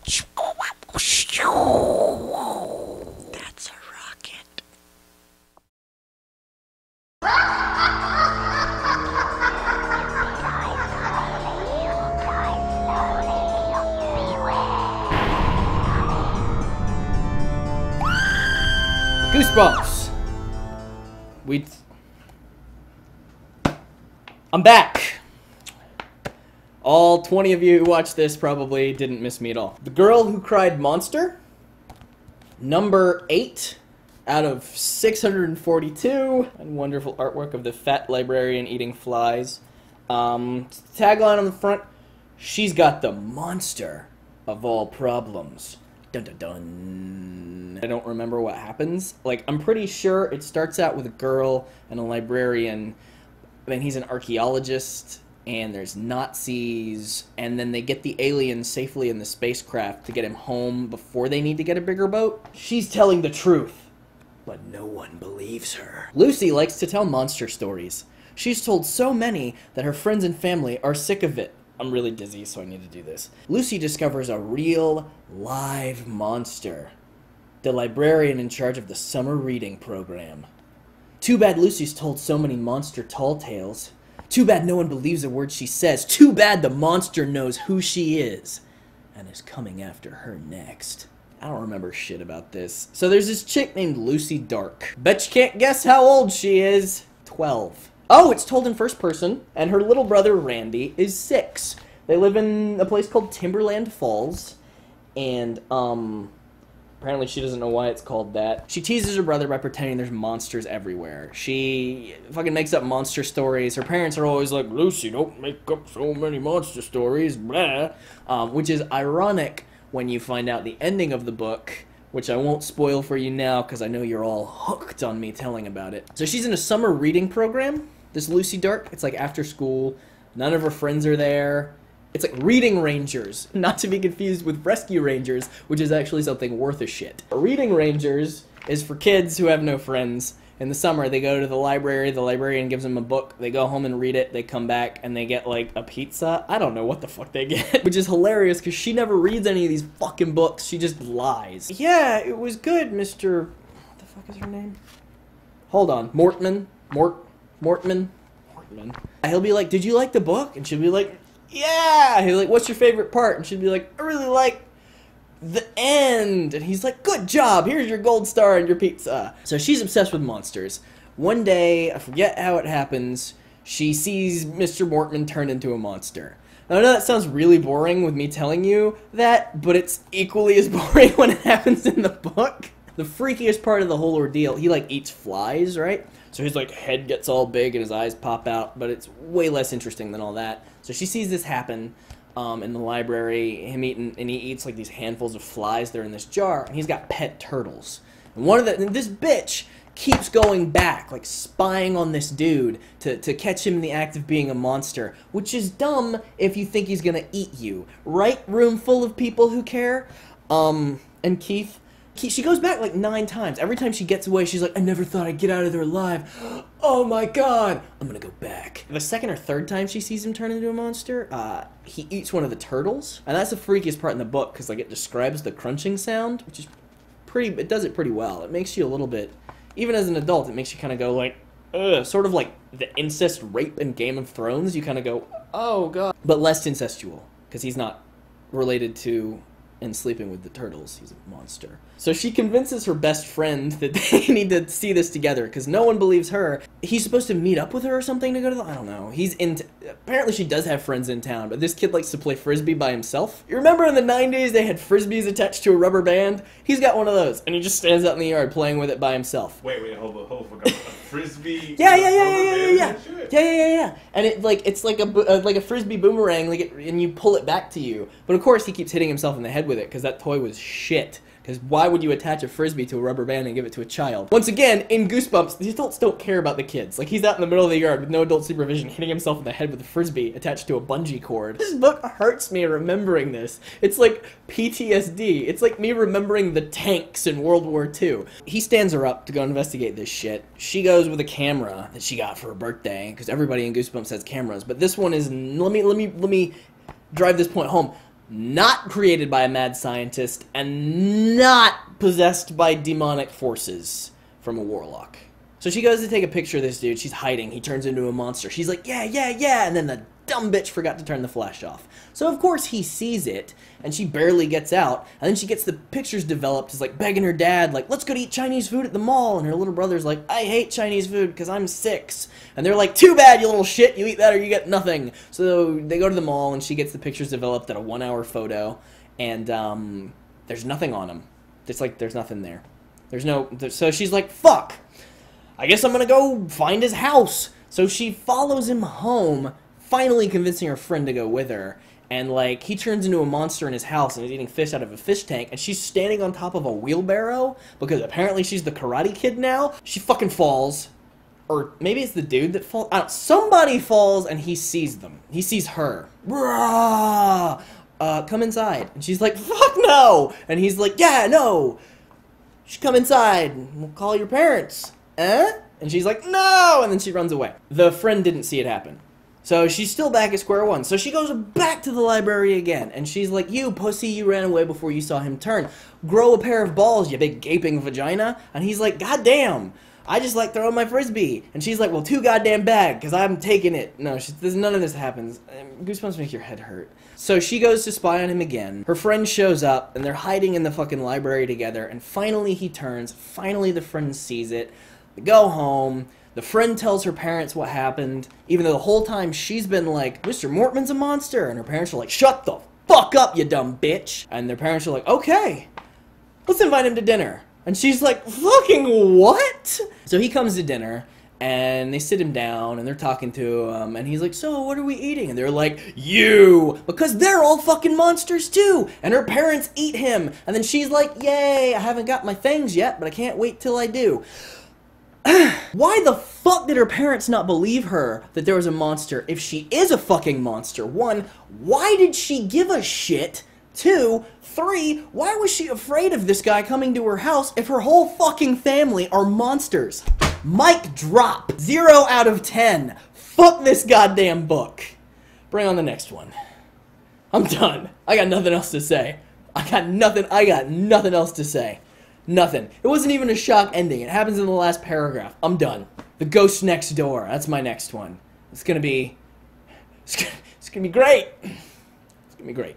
That's a rocket. Goosebumps. I'm back. All 20 of you who watched this probably didn't miss me at all. The Girl Who Cried Monster, number 8 out of 642, and wonderful artwork of the fat librarian eating flies. Tagline on the front: she's got the monster of all problems. Dun dun dun. I don't remember what happens. Like, I'm pretty sure it starts out with a girl and a librarian, and he's an archaeologist, and there's Nazis, and then they get the alien safely in the spacecraft to get him home before they need to get a bigger boat. She's telling the truth, but no one believes her. Lucy likes to tell monster stories. She's told so many that her friends and family are sick of it. I'm really dizzy, so I need to do this. Lucy discovers a real, live monster. The librarian in charge of the summer reading program. Too bad Lucy's told so many monster tall tales. Too bad no one believes a word she says. Too bad the monster knows who she is and is coming after her next. I don't remember shit about this. So there's this chick named Lucy Dark. Bet you can't guess how old she is. 12. Oh, it's told in first person, and her little brother Randy is 6. They live in a place called Timberland Falls, and apparently she doesn't know why it's called that. She teases her brother by pretending there's monsters everywhere. She fucking makes up monster stories. Her parents are always like, Lucy, don't make up so many monster stories, blah. Which is ironic when you find out the ending of the book, which I won't spoil for you now because I know you're all hooked on me telling about it. So she's in a summer reading program, this Lucy Dark. It's like after school. None of her friends are there. It's like Reading Rangers, not to be confused with Rescue Rangers, which is actually something worth a shit. Reading Rangers is for kids who have no friends. In the summer, they go to the librarian gives them a book, they go home and read it, they come back, and they get, like, a pizza. I don't know what the fuck they get. Which is hilarious, because she never reads any of these fucking books, she just lies. Yeah, it was good, Mr... What the fuck is her name? Hold on. Mortman? Mortman? He'll be like, did you like the book? And she'll be like, yeah! He's like, what's your favorite part? And she'd be like, I really like the end. And he's like, good job, here's your gold star and your pizza. So she's obsessed with monsters. One day, I forget how it happens, she sees Mr. Mortman turned into a monster. Now, I know that sounds really boring with me telling you that, but it's equally as boring when it happens in the book. The freakiest part of the whole ordeal, he like eats flies, right? So his like head gets all big and his eyes pop out, but it's way less interesting than all that. So she sees this happen in the library, him eating, and he eats like these handfuls of flies that are in this jar, and he's got pet turtles. And this bitch keeps going back, like spying on this dude to catch him in the act of being a monster, which is dumb if you think he's gonna eat you. Right, room full of people who care? And Keith, she goes back like 9 times. Every time she gets away, she's like, I never thought I'd get out of there alive. Oh my god, I'm gonna go back. The second or third time she sees him turn into a monster, he eats one of the turtles. And that's the freakiest part in the book, because like it describes the crunching sound, which is it does it pretty well. It makes you a little bit, even as an adult, it makes you kind of go like, ugh. Sort of like the incest rape in Game of Thrones. You kind of go, oh god. But less incestual, because he's not related to and sleeping with the turtles. He's a monster. So she convinces her best friend that they need to see this together because no one believes her. He's supposed to meet up with her or something to go to the... I don't know. Apparently she does have friends in town, but this kid likes to play Frisbee by himself. You remember in the 90s they had Frisbees attached to a rubber band? He's got one of those, and he just stands out in the yard playing with it by himself. Wait, hold on. A Frisbee? Yeah. And it's like a Frisbee boomerang, and you pull it back to you. But of course he keeps hitting himself in the head with it because that toy was shit. Because why would you attach a Frisbee to a rubber band and give it to a child? Once again, in Goosebumps, the adults don't care about the kids. Like, he's out in the middle of the yard with no adult supervision, hitting himself in the head with a Frisbee attached to a bungee cord. This book hurts me remembering this. It's like PTSD. It's like me remembering the tanks in World War II. He stands her up to go investigate this shit. She goes with a camera that she got for her birthday, because everybody in Goosebumps has cameras. But this one is, let me drive this point home. not created by a mad scientist, and not possessed by demonic forces from a warlock. So she goes to take a picture of this dude. She's hiding. He turns into a monster. She's like, yeah, yeah, yeah. And then the dumb bitch forgot to turn the flash off. So, of course, he sees it, and she barely gets out. And then she gets the pictures developed. Is like begging her dad, like, let's go to eat Chinese food at the mall. And her little brother's like, I hate Chinese food because I'm 6. And they're like, too bad, you little shit. You eat that or you get nothing. So they go to the mall, and she gets the pictures developed at a 1-hour photo. And there's nothing on them. It's like there's nothing there. So she's like, fuck. I guess I'm gonna go find his house. So she follows him home, finally convincing her friend to go with her. And, like, he turns into a monster in his house and is eating fish out of a fish tank. And she's standing on top of a wheelbarrow because apparently she's the Karate Kid now. She fucking falls. Or maybe it's the dude that falls. I don't know. Somebody falls and he sees them. He sees her. Bruh! Come inside. And she's like, fuck no! And he's like, yeah, no! You should come inside. We'll call your parents. And she's like, no! And then she runs away. The friend didn't see it happen. So she's still back at square one. So she goes back to the library again. And she's like, you pussy, you ran away before you saw him turn. Grow a pair of balls, you big gaping vagina. And he's like, goddamn, I just like throwing my frisbee. And she's like, well, too goddamn bad, because I'm taking it. No, none of this happens. Goosebumps make your head hurt. So she goes to spy on him again. Her friend shows up, and they're hiding in the fucking library together. And finally he turns. Finally the friend sees it. They go home. The friend tells her parents what happened, even though the whole time she's been like, Mr. Mortman's a monster. And her parents are like, shut the fuck up, you dumb bitch. And their parents are like, okay, let's invite him to dinner. And she's like, fucking what? So he comes to dinner, and they sit him down, and they're talking to him, and he's like, so what are we eating? And they're like, you! Because they're all fucking monsters too! And her parents eat him. And then she's like, yay, I haven't got my fangs yet, but I can't wait till I do. Why the fuck did her parents not believe her that there was a monster if she is a fucking monster? 1, why did she give a shit? 2, 3, why was she afraid of this guy coming to her house if her whole fucking family are monsters? Mic drop. 0 out of 10. Fuck this goddamn book. Bring on the next one. I'm done. I got nothing else to say. I got nothing else to say. Nothing. It wasn't even a shock ending. It happens in the last paragraph. I'm done. The Ghost Next Door. That's my next one. It's gonna be great. It's gonna be great.